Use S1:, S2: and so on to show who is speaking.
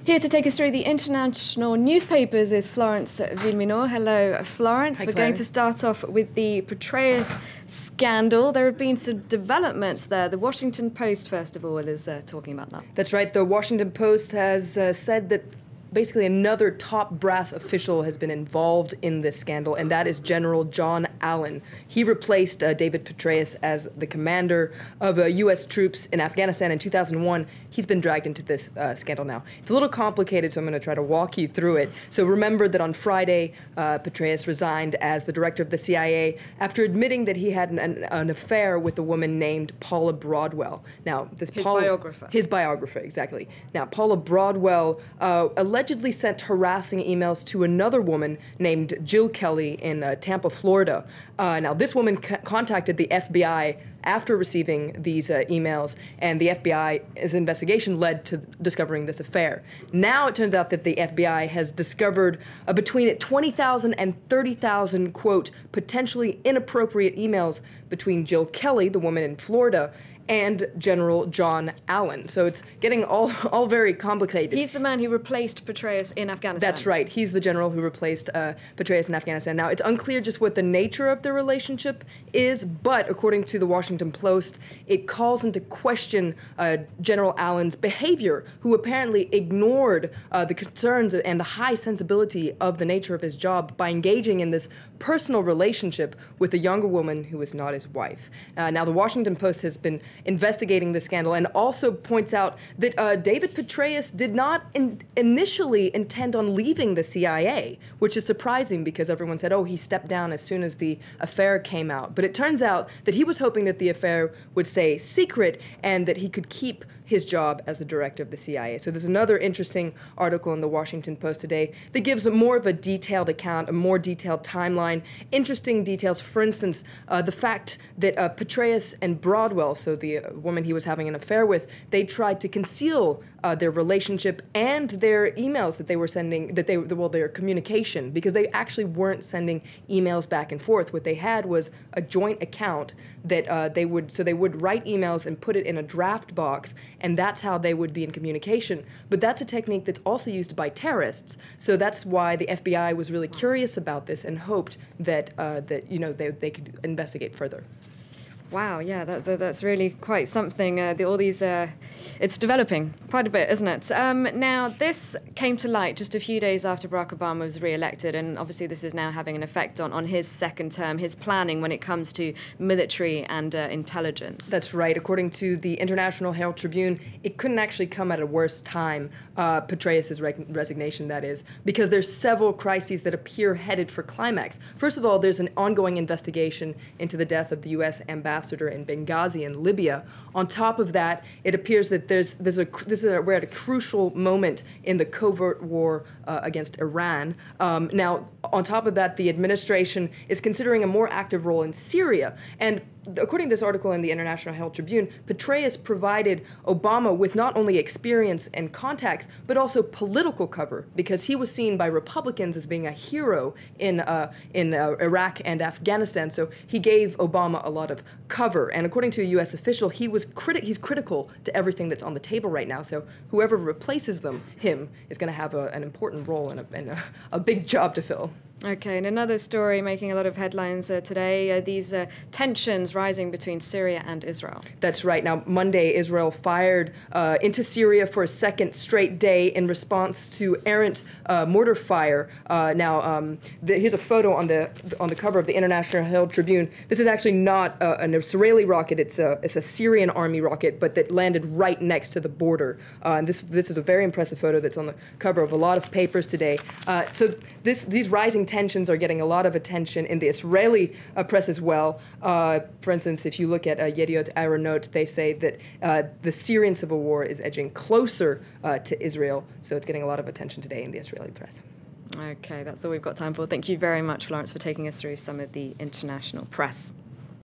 S1: Here to take us through the international newspapers is Florence Villeminot. Hello, Florence.
S2: Hi,
S1: We're going to start off with the Petraeus scandal. There have been some developments there. The Washington Post, first of all, is talking about that.
S2: That's right. The Washington Post has said that basically another top brass official has been involved in this scandal, and that is General John Allen. He replaced David Petraeus as the commander of U.S. troops in Afghanistan in 2001. He's been dragged into this scandal now. It's a little complicated, so I'm going to try to walk you through it. So remember that on Friday, Petraeus resigned as the director of the CIA after admitting that he had an affair with a woman named Paula Broadwell. Now,
S1: his biographer.
S2: His biographer, exactly. Now, Paula Broadwell allegedly sent harassing emails to another woman named Jill Kelly in Tampa, Florida. Now, this woman contacted the FBI after receiving these emails, and the FBI's investigation led to discovering this affair. Now it turns out that the FBI has discovered between 20,000 and 30,000, quote, potentially inappropriate emails between Jill Kelly, the woman in Florida, and General John Allen. So it's getting all very complicated.
S1: He's the man who replaced Petraeus in Afghanistan.
S2: That's right. He's the general who replaced Petraeus in Afghanistan. Now, it's unclear just what the nature of the relationship is, but according to the Washington Post, it calls into question General Allen's behavior, who apparently ignored the concerns and the high sensibility of the nature of his job by engaging in this personal relationship with a younger woman who was not his wife. Now, the Washington Post has been investigating the scandal and also points out that David Petraeus did not initially intend on leaving the CIA, which is surprising because everyone said, oh, he stepped down as soon as the affair came out. But it turns out that he was hoping that the affair would stay secret and that he could keep his job as the director of the CIA. So there's another interesting article in the Washington Post today that gives more of a detailed account, a more detailed timeline, interesting details. For instance, the fact that Petraeus and Broadwell, so the woman he was having an affair with, they tried to conceal their relationship and their emails that they were sending, their communication, because they actually weren't sending emails back and forth. What they had was a joint account that they would write emails and put it in a draft box, and that's how they would be in communication. But that's a technique that's also used by terrorists. So that's why the FBI was really curious about this and hoped that they could investigate further.
S1: Wow, yeah, that's really quite something. It's developing quite a bit, isn't it? Now, this came to light just a few days after Barack Obama was re-elected, and obviously this is now having an effect on his second term, his planning when it comes to military and intelligence.
S2: That's right. According to the International Herald Tribune, it couldn't actually come at a worse time, Petraeus' resignation, that is, because there's several crises that appear headed for climax. First of all, there's an ongoing investigation into the death of the U.S. ambassador in Benghazi in Libya. On top of that, it appears that we're at a crucial moment in the covert war against Iran. Now, on top of that, the administration is considering a more active role in Syria. And according to this article in the International Herald Tribune, Petraeus provided Obama with not only experience and contacts, but also political cover, because he was seen by Republicans as being a hero in Iraq and Afghanistan. So he gave Obama a lot of cover. And according to a U.S. official, he's critical to everything that's on the table right now. So whoever replaces him is going to have an important role and a big job to fill.
S1: Okay, and another story making a lot of headlines today, these tensions rising between Syria and Israel.
S2: That's right. Now, Monday, Israel fired into Syria for a second straight day in response to errant mortar fire. Here's a photo on the cover of the International Herald Tribune. This is actually not an Israeli rocket. It's a Syrian army rocket, but that landed right next to the border. And this is a very impressive photo that's on the cover of a lot of papers today. So these rising tensions are getting a lot of attention in the Israeli press as well. For instance, if you look at Yediot Aharonot, they say that the Syrian civil war is edging closer to Israel, so it's getting a lot of attention today in the Israeli press.
S1: Okay, that's all we've got time for. Thank you very much, Florence, for taking us through some of the international press.